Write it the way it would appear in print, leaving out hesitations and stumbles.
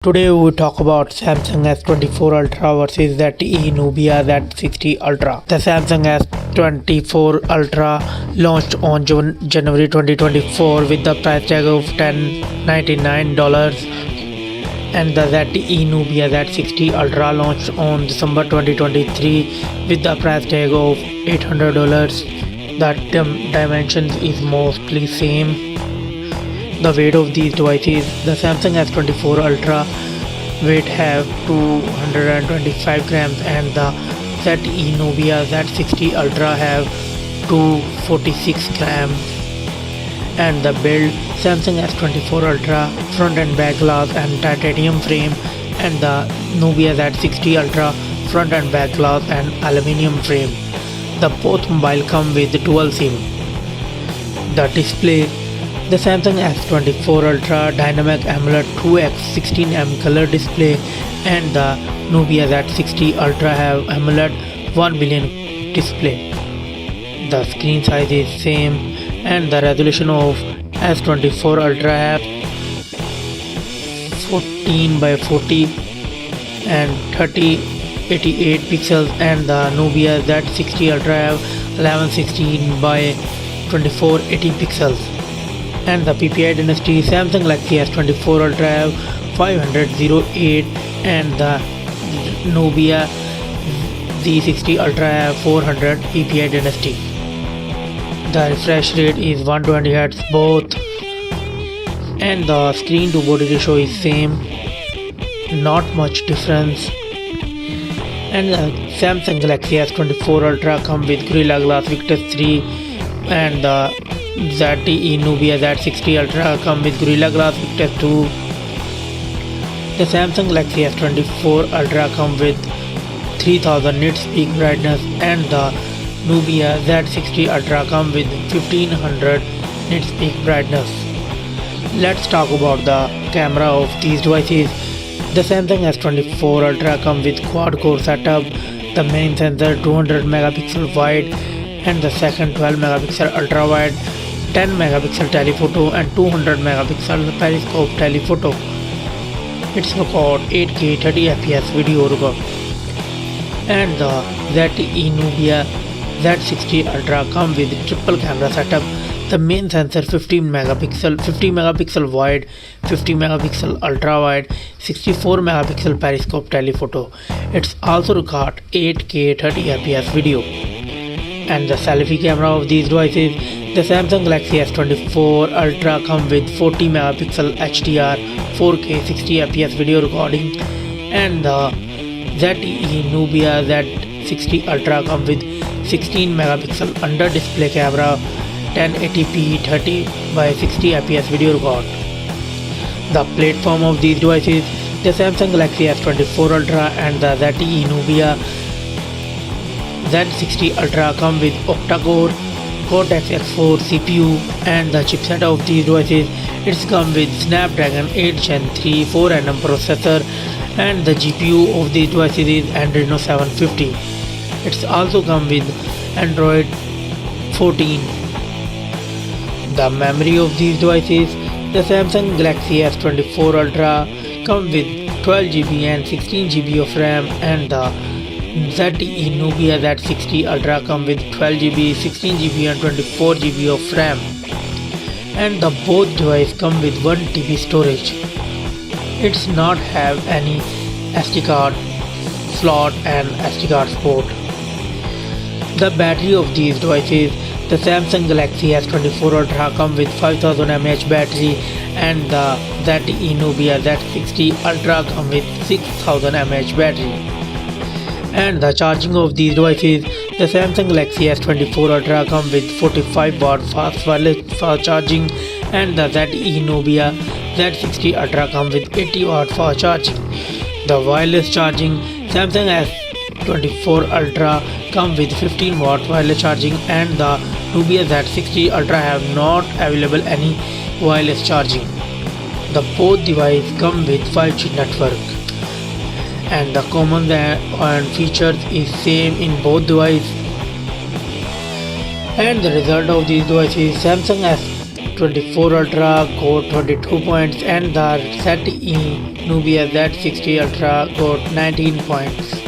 Today we talk about Samsung S24 Ultra versus ZTE Nubia Z60 Ultra. The Samsung S24 Ultra launched on January 2024 with the price tag of $1,099, and the ZTE Nubia Z60 Ultra launched on December 2023 with the price tag of $800. The dimensions is mostly same. The weight of these devices: the Samsung S24 Ultra weight have 225 grams and the ZTE Nubia Z60 Ultra have 246 grams. And the build: Samsung S24 Ultra front and back glass and titanium frame, and the Nubia Z60 Ultra front and back glass and aluminium frame. The both mobile come with dual SIM. The display: the Samsung S24 Ultra Dynamic AMOLED 2x 16mm color display, and the Nubia Z60 Ultra have AMOLED 1 billion display. The screen size is same, and the resolution of S24 Ultra have 14 by 40 and 3088 pixels, and the Nubia Z60 Ultra have 1116 by 2480 pixels. And the PPI dynasty: Samsung Galaxy S24 Ultra have 508, and the Nubia Z60 Ultra have 400 PPI dynasty. The refresh rate is 120Hz both, and the screen to body ratio is same, not much difference. And the Samsung Galaxy S24 Ultra come with Gorilla Glass Victus 3, and the ZTE Nubia Z60 Ultra come with Gorilla Glass Victus 2. The Samsung Galaxy S24 Ultra come with 3000 nits peak brightness, and the Nubia Z60 Ultra come with 1500 nits peak brightness. Let's talk about the camera of these devices. The Samsung S24 Ultra come with quad core setup. The main sensor 200 megapixel wide, and the second 12 megapixel ultra wide, 10 megapixel telephoto and 200 megapixel periscope telephoto. It's record 8K 30fps video record. And the ZTE Nubia Z60 Ultra come with triple camera setup. The main sensor 50 megapixel wide, 50 megapixel ultra wide, 64 megapixel periscope telephoto. It's also record 8K 30fps video. And the selfie camera of these devices: the Samsung Galaxy S24 Ultra come with 40 megapixel HDR 4K 60fps video recording, and the ZTE Nubia Z60 Ultra come with 16 megapixel under display camera, 1080p 30 by 60fps video record. The platform of these devices: the Samsung Galaxy S24 Ultra and the ZTE Nubia Z60 Ultra come with octa-core Cortex-X4 CPU, and the chipset of these devices: it's come with Snapdragon 8 Gen 3 4nm processor, and the GPU of these devices is Adreno 750. It's also come with Android 14. The memory of these devices: the Samsung Galaxy S24 Ultra come with 12GB and 16GB of RAM, and the ZTE Nubia Z60 Ultra come with 12GB, 16GB and 24GB of RAM, and the both devices come with 1TB storage. It's not have any SD card slot and SD card support. The battery of these devices: the Samsung Galaxy S24 Ultra come with 5000 mAh battery, and the ZTE Nubia Z60 Ultra come with 6000 mAh battery. And the charging of these devices: the Samsung Galaxy S24 Ultra come with 45 watt fast wireless charging, and the ZTE Nubia Z60 Ultra come with 80 watt fast charging. The wireless charging: Samsung S24 Ultra come with 15 watt wireless charging, and the Nubia Z60 Ultra have not available any wireless charging. The both devices come with 5G network, and the common and features is same in both devices. And the result of these devices: Samsung Z24 Ultra got 22 points and the ZTE Nubia Z60 Ultra got 19 points.